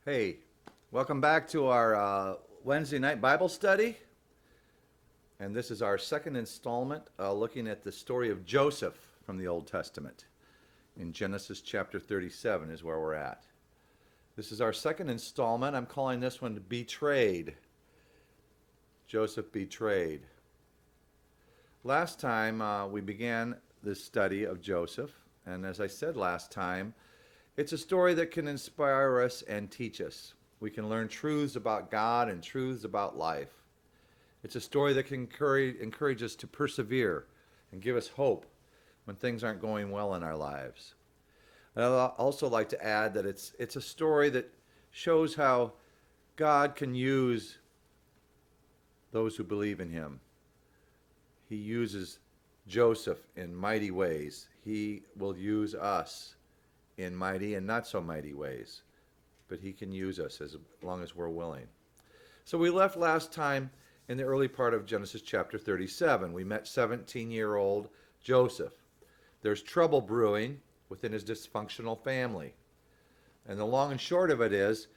Hey, welcome back to our Wednesday night Bible study. And this is our second installment looking at the story of Joseph from the Old Testament. In Genesis chapter 37 is where we're at. This is our second installment. I'm calling this one Betrayed. Joseph Betrayed. Last time we began this study of Joseph, and as I said last time, it's a story that can inspire us and teach us. We can learn truths about God and truths about life. It's a story that can encourage us to persevere and give us hope when things aren't going well in our lives. And I'd also like to add that it's a story that shows how God can use those who believe in him. He uses Joseph in mighty ways. He will use us in mighty and not so mighty ways, but he can use us as long as we're willing. So we left last time in the early part of Genesis chapter 37. We met 17-year-old Joseph. There's trouble brewing within his dysfunctional family. And the long and short of it is,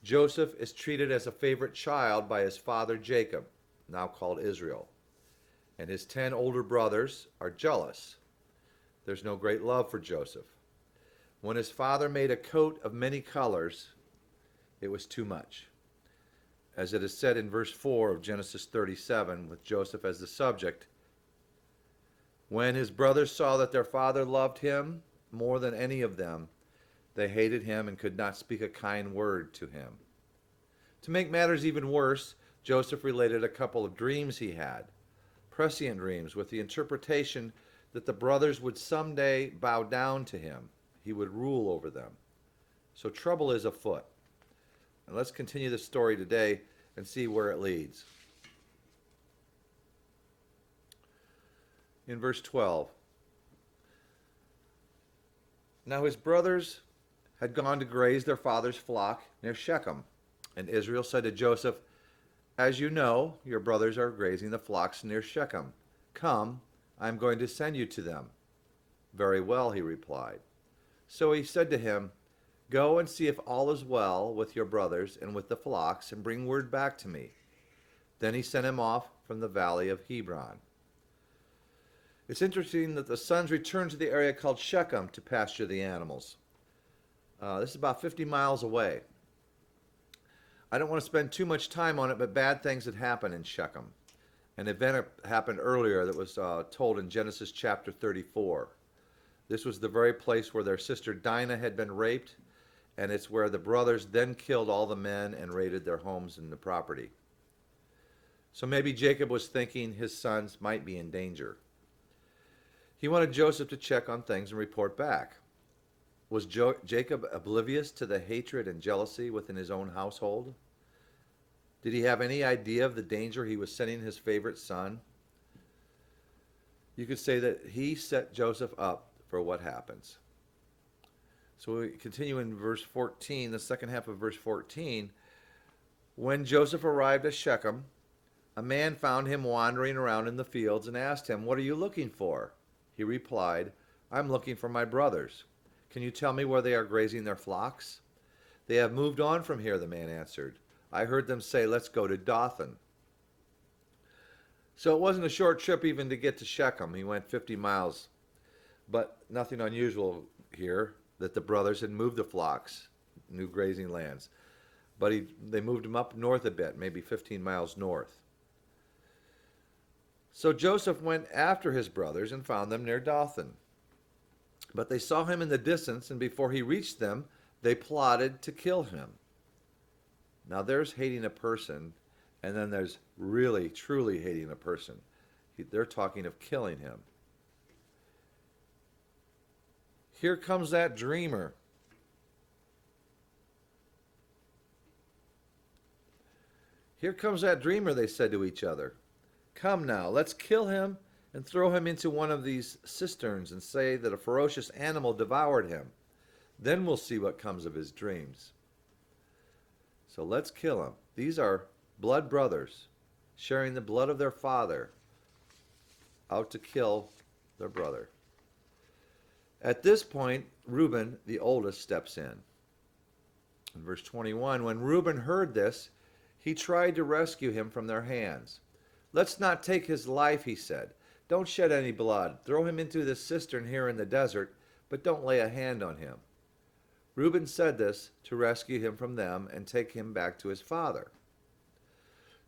Joseph is treated as a favorite child by his father Jacob, now called Israel. And his 10 older brothers are jealous. There's no great love for Joseph. When his father made a coat of many colors, it was too much. As it is said in verse 4 of Genesis 37, with Joseph as the subject, when his brothers saw that their father loved him more than any of them, they hated him and could not speak a kind word to him. To make matters even worse, Joseph related a couple of dreams he had, prescient dreams with the interpretation that the brothers would someday bow down to him. He would rule over them. So trouble is afoot. And let's continue the story today and see where it leads. In verse 12. Now his brothers had gone to graze their father's flock near Shechem. And Israel said to Joseph, as you know, your brothers are grazing the flocks near Shechem. Come, I am going to send you to them. Very well, he replied. So he said to him, go and see if all is well with your brothers and with the flocks, and bring word back to me. Then he sent him off from the valley of Hebron. It's interesting that the sons returned to the area called Shechem to pasture the animals. This is about 50 miles away. I don't want to spend too much time on it, but bad things had happened in Shechem. An event happened earlier that was told in Genesis chapter 34. This was the very place where their sister Dinah had been raped, and it's where the brothers then killed all the men and raided their homes and the property. So maybe Jacob was thinking his sons might be in danger. He wanted Joseph to check on things and report back. Was Jacob oblivious to the hatred and jealousy within his own household? Did he have any idea of the danger he was sending his favorite son? You could say that he set Joseph up for what happens. So we continue in verse 14, the second half of verse 14. When Joseph arrived at Shechem, a man found him wandering around in the fields and asked him, what are you looking for? He replied, I'm looking for my brothers. Can you tell me where they are grazing their flocks? They have moved on from here, the man answered. I heard them say, let's go to Dothan. So it wasn't a short trip even to get to Shechem. He went 50 miles. But nothing unusual here that the brothers had moved the flocks, new grazing lands. But they moved them up north a bit, maybe 15 miles north. So Joseph went after his brothers and found them near Dothan. But they saw him in the distance, and before he reached them, they plotted to kill him. Now there's hating a person, and then there's really, truly hating a person. They're talking of killing him. Here comes that dreamer. Here comes that dreamer, they said to each other. Come now, let's kill him and throw him into one of these cisterns and say that a ferocious animal devoured him. Then we'll see what comes of his dreams. So let's kill him. These are blood brothers sharing the blood of their father out to kill their brother. At this point, Reuben, the oldest, steps in. In verse 21, when Reuben heard this, he tried to rescue him from their hands. Let's not take his life, he said. Don't shed any blood. Throw him into this cistern here in the desert, but don't lay a hand on him. Reuben said this to rescue him from them and take him back to his father.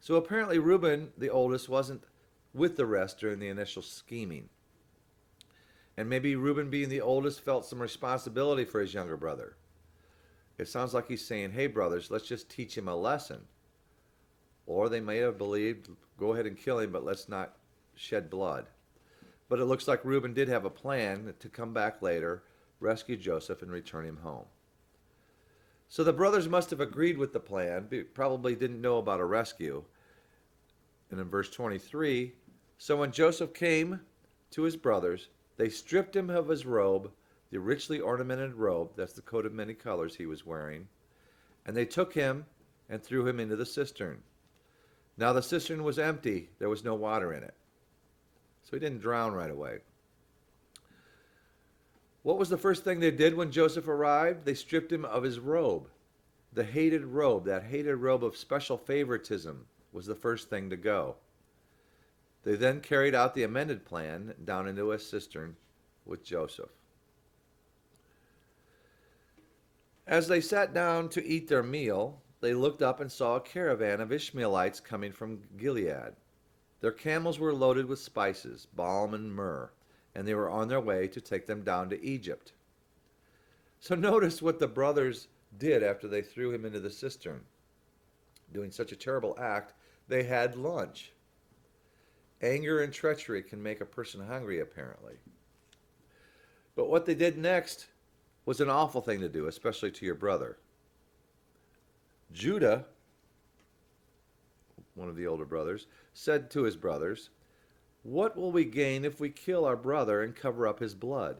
So apparently Reuben, the oldest, wasn't with the rest during the initial scheming. And maybe Reuben, being the oldest, felt some responsibility for his younger brother. It sounds like he's saying, hey brothers, let's just teach him a lesson. Or they may have believed, go ahead and kill him, but let's not shed blood. But it looks like Reuben did have a plan to come back later, rescue Joseph, and return him home. So the brothers must have agreed with the plan, probably didn't know about a rescue. And in verse 23, so when Joseph came to his brothers, they stripped him of his robe, the richly ornamented robe, that's the coat of many colors he was wearing, and they took him and threw him into the cistern. Now the cistern was empty, there was no water in it. So he didn't drown right away. What was the first thing they did when Joseph arrived? They stripped him of his robe. The hated robe, that hated robe of special favoritism, was the first thing to go. They then carried out the amended plan down into a cistern with Joseph. As they sat down to eat their meal, they looked up and saw a caravan of Ishmaelites coming from Gilead. Their camels were loaded with spices, balm and myrrh, and they were on their way to take them down to Egypt. So notice what the brothers did after they threw him into the cistern. Doing such a terrible act, they had lunch. Anger and treachery can make a person hungry, apparently. But what they did next was an awful thing to do, especially to your brother. Judah, one of the older brothers, said to his brothers, what will we gain if we kill our brother and cover up his blood?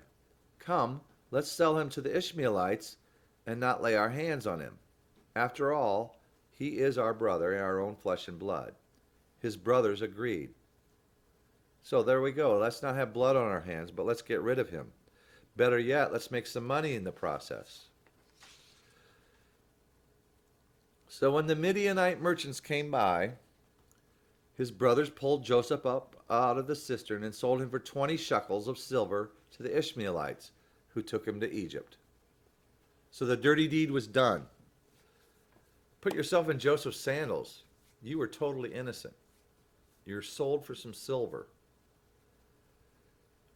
Come, let's sell him to the Ishmaelites and not lay our hands on him. After all, he is our brother and our own flesh and blood. His brothers agreed. So there we go. Let's not have blood on our hands, but let's get rid of him. Better yet, let's make some money in the process. So when the Midianite merchants came by, his brothers pulled Joseph up out of the cistern and sold him for 20 shekels of silver to the Ishmaelites, who took him to Egypt. So the dirty deed was done. Put yourself in Joseph's sandals. You were totally innocent. You're sold for some silver.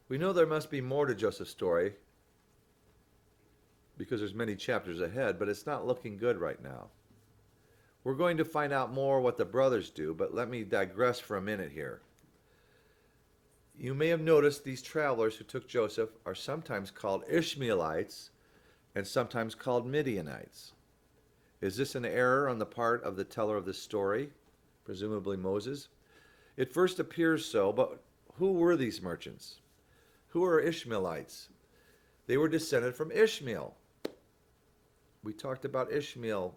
We know there must be more to Joseph's story because there's many chapters ahead, but it's not looking good right now. We're going to find out more what the brothers do, but let me digress for a minute here. You may have noticed these travelers who took Joseph are sometimes called Ishmaelites and sometimes called Midianites. Is this an error on the part of the teller of this story, presumably Moses? It first appears so, but who were these merchants? Who are Ishmaelites? They were descended from Ishmael. We talked about Ishmael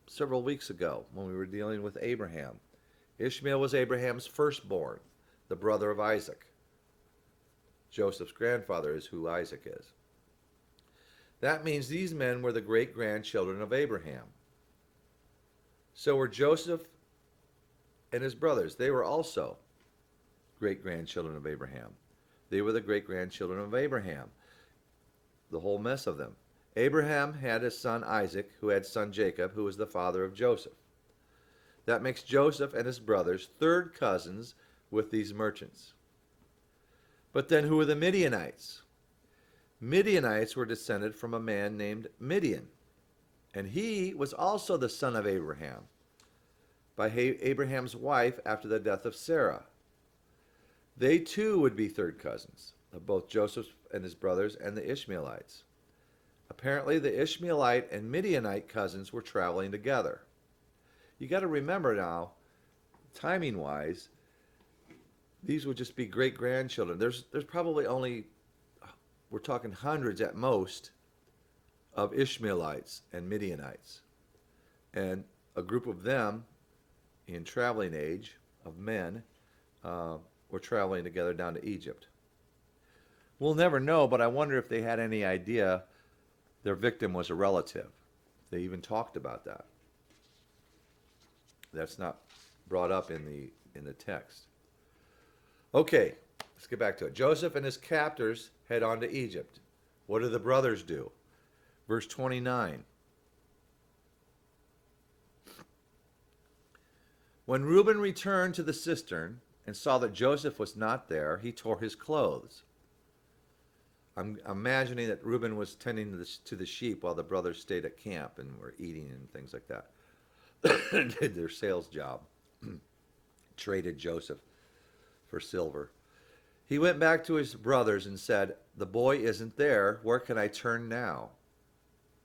several weeks ago when we were dealing with Abraham. Ishmael was Abraham's firstborn, the brother of Isaac. Joseph's grandfather is who Isaac is. That means these men were the great-grandchildren of Abraham. So were Joseph and his brothers. They were also great-grandchildren of Abraham. They were the great-grandchildren of Abraham, the whole mess of them. Abraham had a son Isaac, who had son Jacob, who was the father of Joseph. That makes Joseph and his brothers third cousins with these merchants. But then who are the Midianites? Midianites were descended from a man named Midian, and he was also the son of Abraham, by Abraham's wife after the death of Sarah. They too would be third cousins of both Joseph and his brothers and the Ishmaelites. Apparently, the Ishmaelite and Midianite cousins were traveling together. You got to remember now, timing-wise, these would just be great-grandchildren. There's probably only, we're talking hundreds at most, of Ishmaelites and Midianites. And a group of them, in traveling age, of men, were traveling together down to Egypt. We'll never know, but I wonder if they had any idea their victim was a relative. They even talked about that. That's not brought up in the text. Okay, let's get back to it. Joseph and his captors head on to Egypt. What do the brothers do? Verse 29. When Reuben returned to the cistern and saw that Joseph was not there, he tore his clothes. I'm imagining that Reuben was tending to the sheep while the brothers stayed at camp and were eating and things like that. Did their sales job. Traded Joseph for silver. He went back to his brothers and said, "The boy isn't there. Where can I turn now?"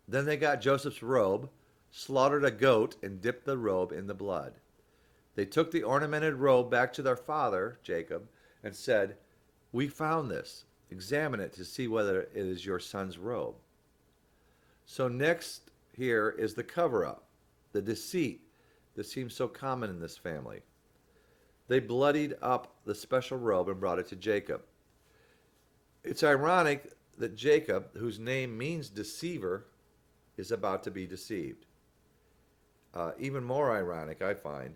Then they got Joseph's robe, slaughtered a goat, and dipped the robe in the blood. They took the ornamented robe back to their father, Jacob, and said, "We found this. Examine it to see whether it is your son's robe." So next here is the cover-up, the deceit that seems so common in this family. They bloodied up the special robe and brought it to Jacob. It's ironic that Jacob, whose name means deceiver, is about to be deceived. Even more ironic, I find,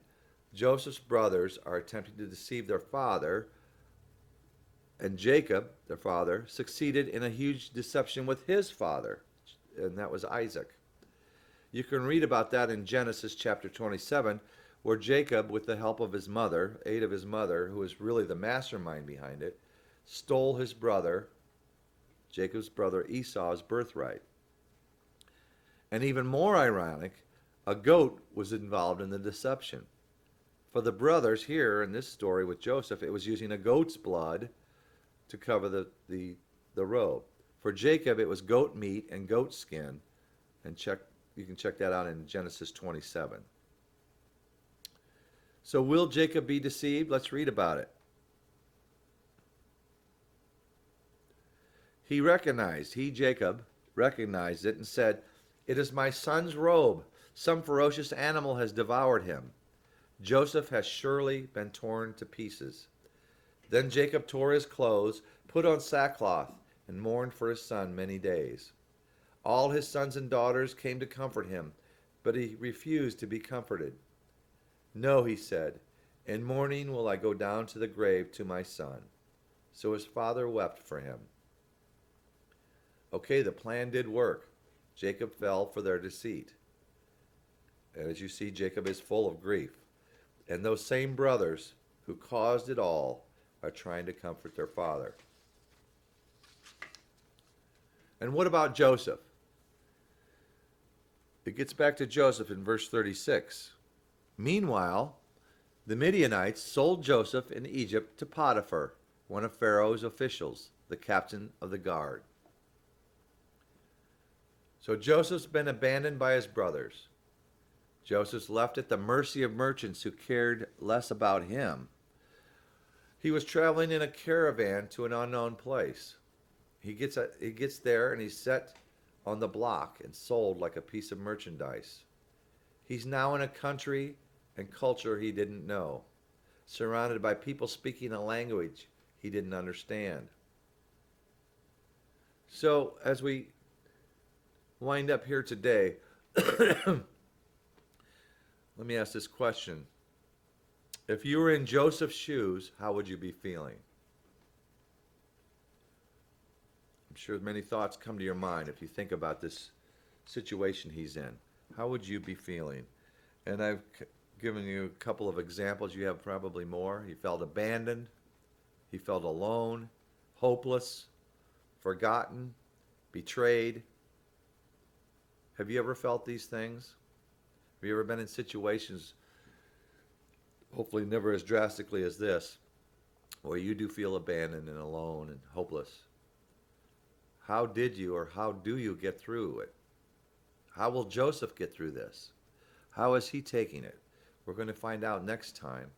Joseph's brothers are attempting to deceive their father, and Jacob, their father, succeeded in a huge deception with his father, and that was Isaac. You can read about that in Genesis chapter 27, where Jacob, with the help of his mother, aid of his mother, who was really the mastermind behind it, stole his brother, Jacob's brother Esau's birthright. And even more ironic, a goat was involved in the deception. For the brothers here in this story with Joseph, it was using a goat's blood to cover the robe. For Jacob, it was goat meat and goat skin. And you can check that out in Genesis 27. So will Jacob be deceived? Let's read about it. Jacob, recognized it and said, "It is my son's robe. Some ferocious animal has devoured him. Joseph has surely been torn to pieces." Then Jacob tore his clothes, put on sackcloth, and mourned for his son many days. All his sons and daughters came to comfort him, but he refused to be comforted. "No," he said, "in mourning will I go down to the grave to my son." So his father wept for him. Okay, the plan did work. Jacob fell for their deceit. And as you see, Jacob is full of grief. And those same brothers who caused it all are trying to comfort their father. And what about Joseph? It gets back to Joseph in verse 36. Meanwhile, the Midianites sold Joseph in Egypt to Potiphar, one of Pharaoh's officials, the captain of the guard. So Joseph's been abandoned by his brothers. Joseph's left at the mercy of merchants who cared less about him. He was traveling in a caravan to an unknown place. He gets there and he's set on the block and sold like a piece of merchandise. He's now in a country and culture he didn't know, surrounded by people speaking a language he didn't understand. So as we wind up here today, let me ask this question. If you were in Joseph's shoes, how would you be feeling? I'm sure many thoughts come to your mind if you think about this situation he's in. How would you be feeling? And I've given you a couple of examples. You have probably more. He felt abandoned. He felt alone, hopeless, forgotten, betrayed. Have you ever felt these things? Have you ever been in situations, hopefully never as drastically as this, where you do feel abandoned and alone and hopeless? How did you or how do you get through it? How will Joseph get through this? How is he taking it? We're going to find out next time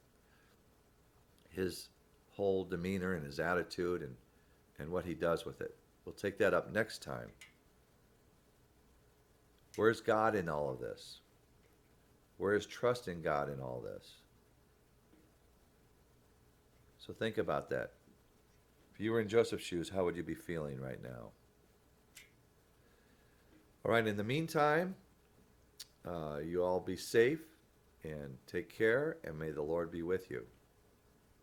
his whole demeanor and his attitude and what he does with it. We'll take that up next time. Where's God in all of this? Where is trusting God in all this? So think about that. If you were in Joseph's shoes, how would you be feeling right now? All right, in the meantime, You all be safe and take care, and may the Lord be with you.